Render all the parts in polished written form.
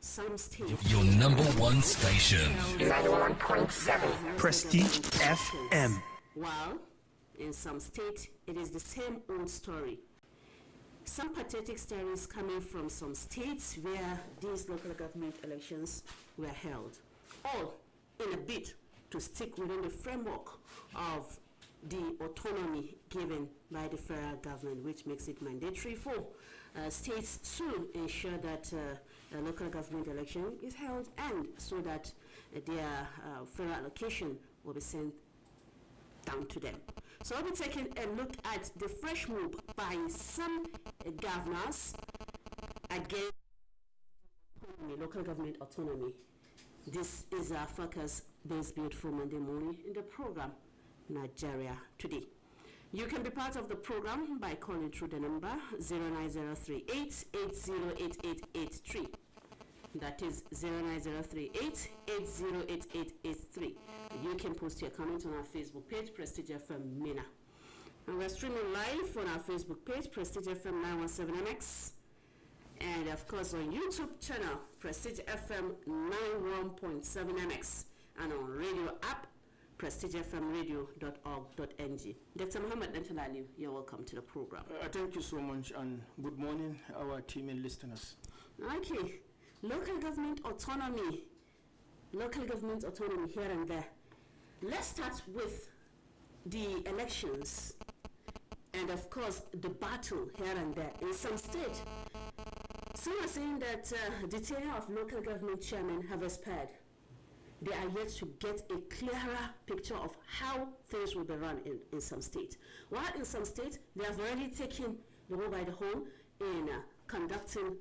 some states. Your number one station. 91.7 Prestige FM. While in some states, it is the same old story. Some pathetic stories coming from some states where these local government elections were held, all in a bid to stick within the framework of the autonomy given by the federal government, which makes it mandatory for states to ensure that a local government election is held, and so that their federal allocation will be sent down to them. So I'll be taking a look at the fresh move by some governors against local government autonomy. This is our focus this beautiful Monday morning in the program Nigeria Today. You can be part of the program by calling through the number 09038808883. That is 09038808883. You can post your comments on our Facebook page, Prestigefm91.7mx. And we're streaming live on our Facebook page, Prestigefm91.7mx. And of course on YouTube channel, Prestigefm91.7mx. And on radio app, prestigefmradio.org.ng. Dr. Muhammad Dantalali, you're welcome to the program. Thank you so much, and good morning, our team and listeners. Okay, local government autonomy here and there. Let's start with the elections and, of course, the battle here and there in some states. Some are saying that the tenure of local government chairmen have expired. They are yet to get a clearer picture of how things will be run in some states. While in some states, they have already taken the bull by the horn in conducting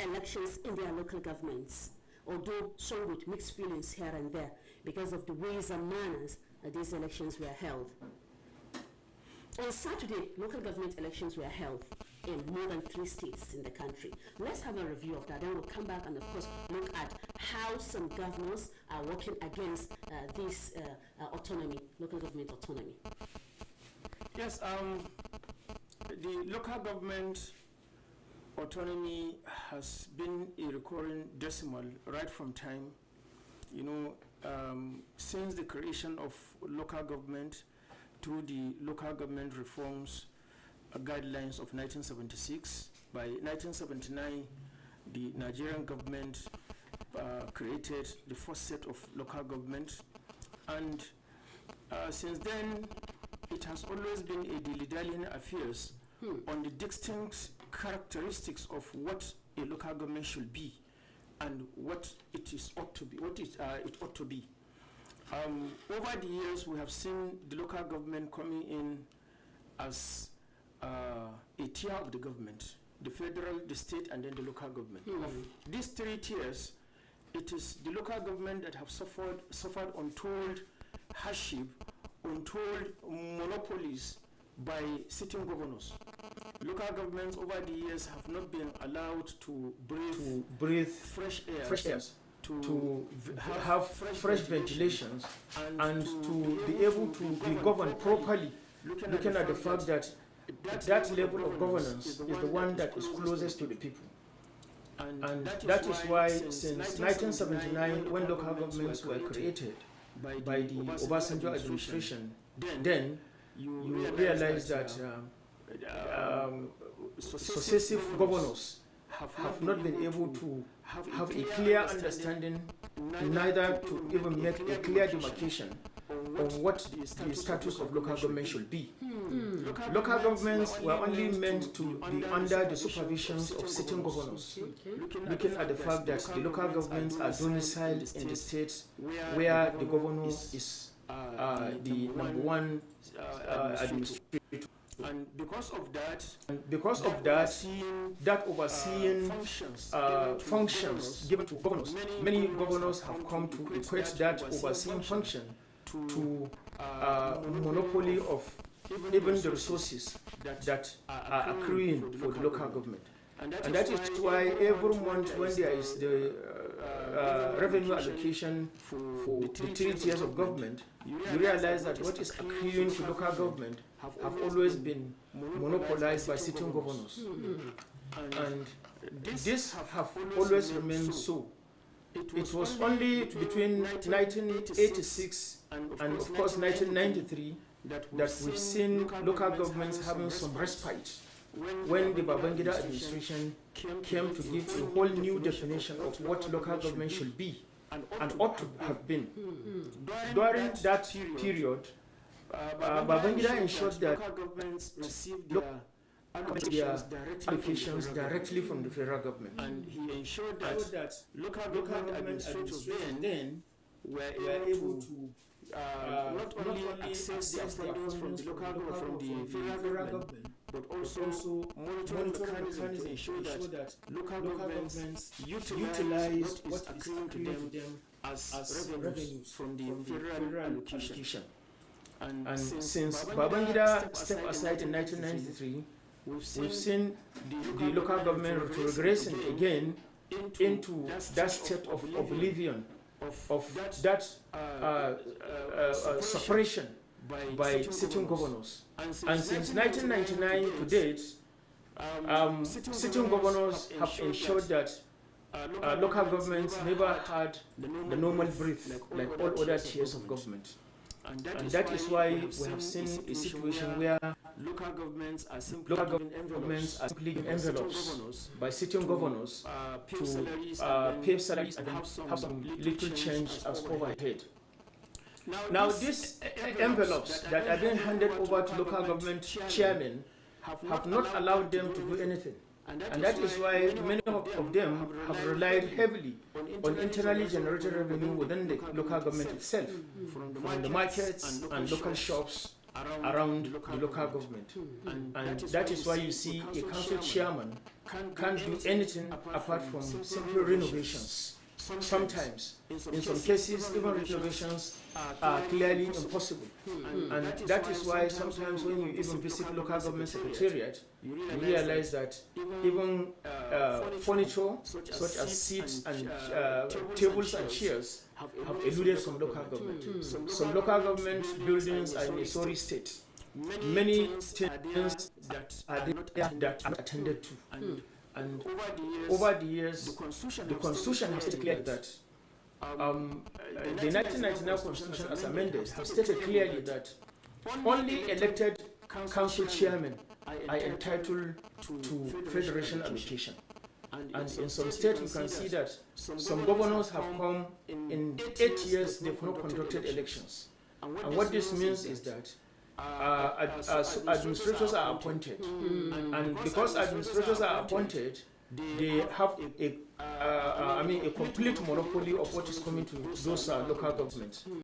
elections in their local governments, although some with mixed feelings here and there because of the ways and manners that these elections were held. On Saturday, local government elections were held in more than 3 states in the country. Let's have a review of that. Then we'll come back and, of course, look at how some governors are working against this autonomy, local government autonomy. Yes, the local government autonomy has been a recurring decimal right from time, since the creation of local government through the local government reforms guidelines of 1976. By 1979, the Nigerian government created the first set of local government, and since then it has always been a dilly-dallying affairs on the distinct characteristics of what a local government should be and what it ought to be. Over the years, we have seen the local government coming in as a tier of the government: the federal, the state, and then the local government. Of these 3 tiers, it is the local government that have suffered untold hardship, untold monopolies by sitting governors. Local governments over the years have not been allowed to breathe fresh air, to have fresh ventilations, and to be able to be governed properly, looking at the fact that that level of governance is the one that is closest to the people. And that is why since 1979, when local governments were created by the Obasanjo administration, then you realize that successive governors have not been able to have a clear understanding, neither to even make a clear demarcation on what the status of local government should be. Local governments were only meant to be under the supervisions of sitting governors, looking at the fact that the local governments are domiciled in the states where the governor is the number one administrator. And because of that, that overseeing functions given to governors, many governors have come to equate that overseeing function to monopoly of even the resources that are accruing for the local government. And that is why every month when there is the revenue allocation for the 3 tiers of government, you realize that what is accruing to local government have always been monopolized by sitting governors. And this have always remained so. It was only between 1986 and of course 1993 that we've seen local governments having some respite when the Babangida administration came to give a whole new definition of what local government should be and ought to have been. During that period, Babangida ensured that local governments received their applications directly from the federal government. And he ensured that local government administrators then were able to not only access their funds from the local government, from the federal government, but also monitoring mechanisms to ensure that local governments utilize what is accruing to them as revenues from the federal allocation. And since Babangida stepped aside in 1993, we've seen the local government regressing again into that state of oblivion, of that separation by sitting governors. And since 1999 to date, sitting governors have ensured that local governments never had the normal breath like all other tiers of government. And that is why we have seen a situation where local governments are simply given envelopes by sitting governors to pay salaries and have some little change as overhead. Now these envelopes that are being handed over to local government chairmen have not allowed them to do anything. And that is why many of them have relied heavily on internally generated revenue within the local government itself, from the markets and local shops around the local government. And that is why you see a council chairman can't do anything apart from simple renovations. Sometimes, in some cases, even renovations are clearly impossible. And that is why sometimes when you even visit local government secretariat, you realize that even furniture such as seats and tables and chairs have eluded some local government. Some local government buildings are in a sorry state. Many things that are there that are attended to. And over the years, the Constitution has declared that the 1999 Constitution as amended has stated clearly that only elected council chairmen are entitled to federation allocation. And in some states, you can see that some governors have come in 8 years, they've not conducted elections. And what this means is that administrators are appointed, and because administrators are appointed, they have a complete monopoly of what is coming to those local governments.